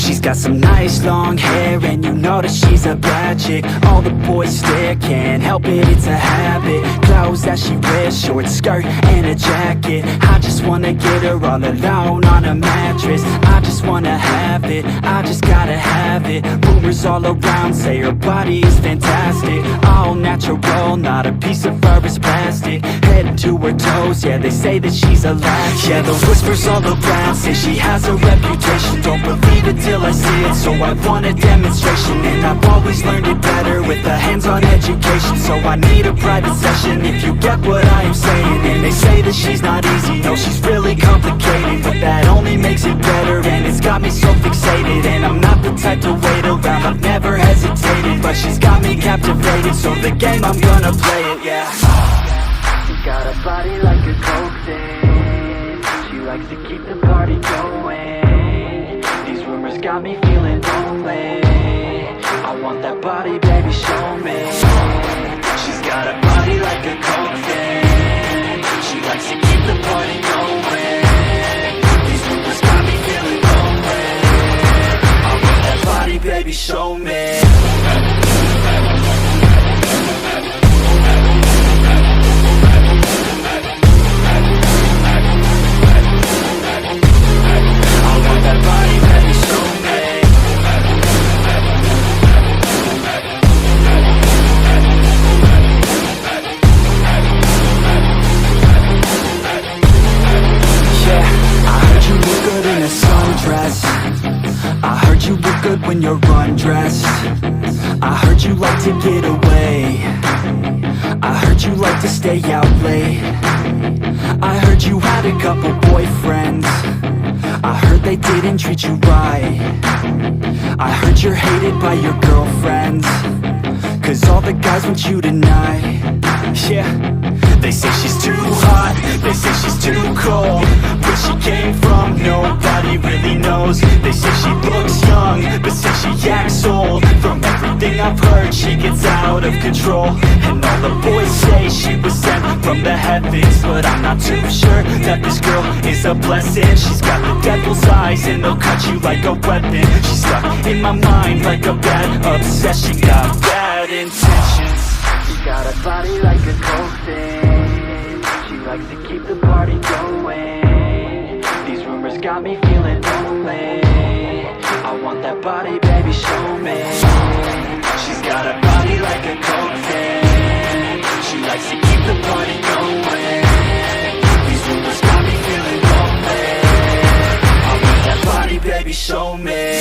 She's got some nice long hair, and you know that she's a bad chick. All the boys stare, can't help it, it's a habit. Clothes that she wears, short skirt and a jacket. I just wanna get her all alone on a mattress. I just wanna have it, I just gotta have it. Rumors all around say her body is fantastic. All natural, not a piece of fur is plastic. Head to her toes, yeah, they say that she's a latch. Yeah, the whispers all around say she has a reputation. Don't believe it till I see it, so I want a demonstration. And I've always learned it better with a hands-on education. So I need a private session, if you get what I am saying. And they say that she's not easy, no, she's really complicated. But that only makes it better, and it's got me so fixated. And I'm not the type to wait around, I've never hesitated. But she's got me captivated, so the game, I'm gonna play it, yeah. She got a body like a coke thing. She likes to keep the party going. These rumors got me feeling lonely. I want that body, baby, show me. She's got a body like a coke thing. She likes to keep the party going. These rumors got me feeling lonely. I want that body, baby, show me. I heard you look good when you're undressed. I heard you like to get away. I heard you like to stay out late. I heard you had a couple boyfriends. I heard they didn't treat you right. I heard you're hated by your girlfriends, 'cause all the guys want you tonight. Yeah, they say she's too hot, they say she's too cold. Where she came from, nobody really knows. They say she looks young, but say she acts old. From everything I've heard, she gets out of control. And all the boys say she was sent from the heavens, but I'm not too sure that this girl is a blessing. She's got the devil's eyes, and they'll cut you like a weapon. She's stuck in my mind like a bad obsession. Got bad intentions. She got a body like a coke thing. She likes to keep the party going. These rumors got me feeling lonely. I want that body, baby, show me. She's got a body like a coke thing. She likes to keep the party going. These rumors got me feeling lonely. I want that body, baby, show me.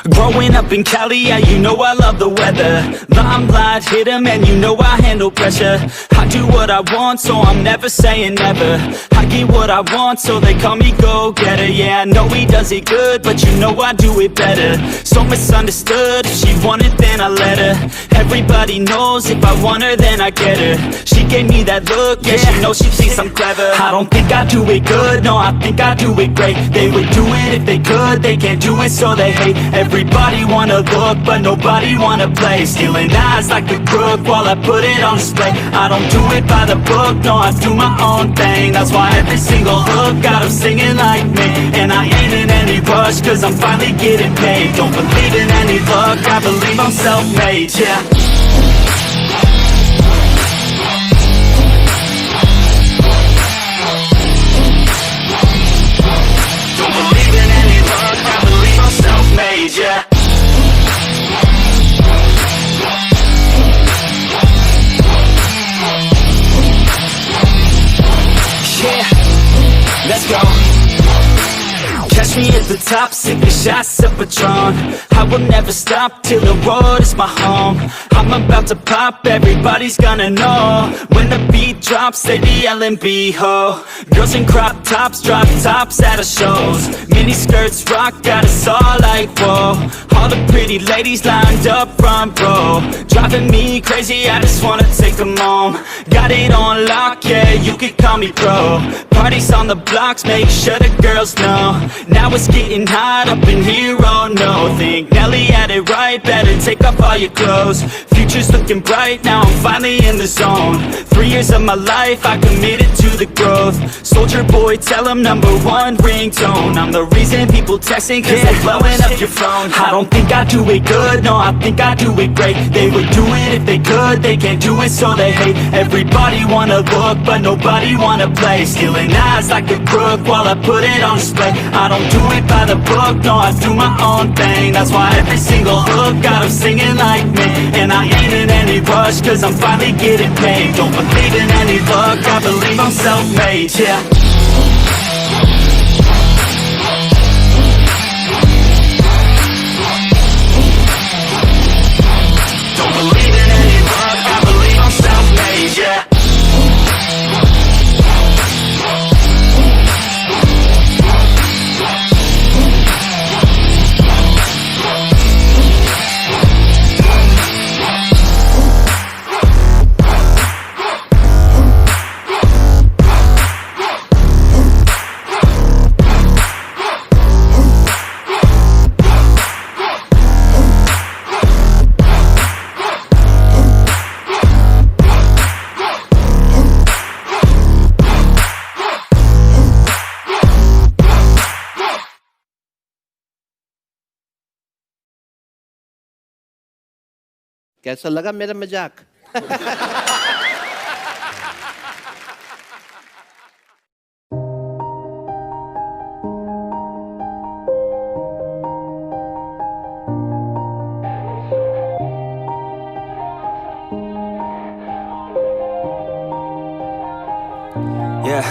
Growing up in Cali, yeah, you know I love the weather. Limelight hit 'em, and you know I handle pressure. I do what I want, so I'm never saying never. I get what I want, so they call me go-getter. Yeah, I know he does it good, but you know I do it better. So misunderstood, if she wanted then I let her. Everybody knows if I want her then I get her. She gave me that look, yeah, she knows she thinks I'm clever. I don't think I do it good, no, I think I do it great. They would do it if they could, they can't do it so they hate. Everybody wanna look, but nobody wanna play. Stealing eyes like a crook while I put it on display. I don't do it by the book, no, I do my own thing. That's why every single hook got them singing like me. And I ain't in any rush, 'cause I'm finally getting paid. Don't believe in any luck, I believe I'm self-made, yeah. top, sipping shots of Patron. I will never stop till the world is my home. I'm about to pop, everybody's gonna know. When the beat drops, they be yelling B-ho. Girls in crop tops, drop tops at our shows. Mini skirts rock, got us all like whoa. All the pretty ladies lined up front row, driving me crazy, I just wanna take them home. Got it on lock, yeah, you could call me pro. Parties on the blocks, make sure the girls know. Now it's getting hot up in here, oh no. Think Nelly had it right, better take off all your clothes. Future's looking bright, now I'm finally in the zone. 3 years of my life, I committed to the growth. Soldier boy, tell them #1 ringtone. I'm the reason people texting, cause they're blowing up your phone. I don't think I do it good, no, I think I do it great. They would do it if they could, they can't do it so they hate. Everybody wanna look, but nobody wanna play. Stealing eyes like a crook while I put it on display. I don't do it by the book, no, I do my own thing. That's why every single hook got them singing like me. And I ain't in any rush, cause I'm finally getting paid. Don't believe in any luck, I believe I'm self-made, yeah. Don't believe in any luck, I believe I'm self-made, yeah. कैसा लगा मेरा मजाक? Yeah.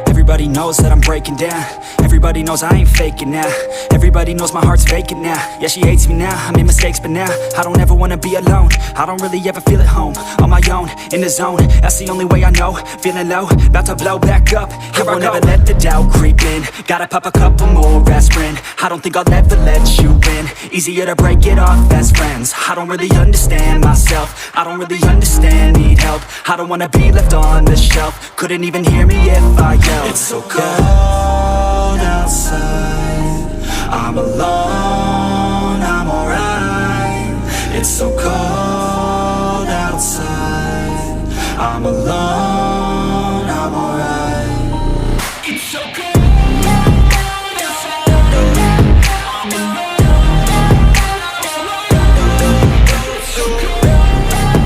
Everybody knows that I'm breaking down. Everybody knows I ain't faking now. Everybody knows my heart's vacant now. Yeah, she hates me now, I made mistakes but now I don't ever wanna be alone. I don't really ever feel at home. On my own, in the zone, that's the only way I know. Feeling low, about to blow back up. Here I won't ever let the doubt creep in. Gotta pop a couple more aspirin. I don't think I'll ever let you in. Easier to break it off best friends. I don't really understand myself. I don't really understand, need help. I don't wanna be left on the shelf. Couldn't even hear me if I yelled. It's so cold outside, I'm alone, I'm alright. It's so cold outside, I'm alone, I'm alright. It's so cold outside, I'm alone. It's so cold outside.